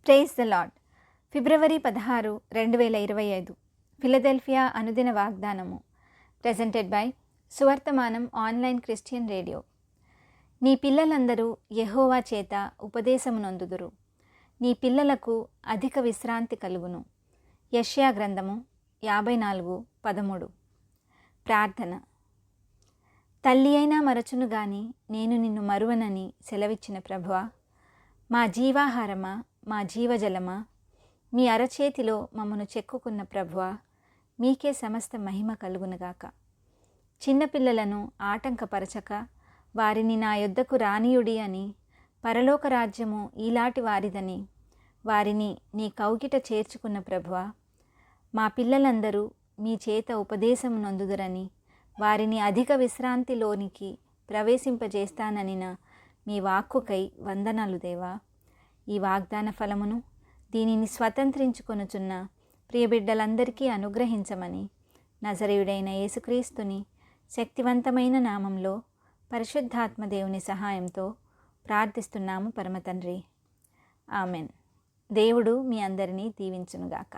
Praise the Lord. ఫిబ్రవరి 16, 2025 Philadelphia అనుదిన వాగ్దానము. Presented by Suvarthamanam online Christian radio. నీ పిల్లలందరూ యెహోవా చేత ఉపదేశమునొందుదురు, నీ పిల్లలకు అధిక విశ్రాంతి కలుగును. యెషయా గ్రంథము 54:13. ప్రార్థన. తల్లి అయినా మరచును గాని నేను నిన్ను మరువనని సెలవిచ్చిన ప్రభువా, మా జీవాహారమా, మా జీవజలమా, మీ అరచేతిలో మమ్మను చెక్కుకున్న ప్రభువా, మీకే సమస్త మహిమ కలుగునుగాక. చిన్నపిల్లలను ఆటంకపరచక వారిని నా యొద్దకు రానియుడి అని, పరలోక రాజ్యము ఈలాటి వారిదని వారిని నీ కౌగిట చేర్చుకున్న ప్రభువా, మా పిల్లలందరూ మీ చేత ఉపదేశమునొందుదురని వారిని అధిక విశ్రాంతిలోనికి ప్రవేశింపజేస్తాననిన మీ వాక్కుకై వందనాలు దేవా. ఈ వాగ్దాన ఫలమును దీనిని స్వతంత్రించుకొనుచున్న ప్రియబిడ్డలందరికీ అనుగ్రహించమని నజరేయుడైన యేసుక్రీస్తుని శక్తివంతమైన నామంలో పరిశుద్ధాత్మ దేవుని సహాయంతో ప్రార్థిస్తున్నాము పరమతండ్రి. ఆమెన్. దేవుడు మీ అందరినీ దీవించునుగాక.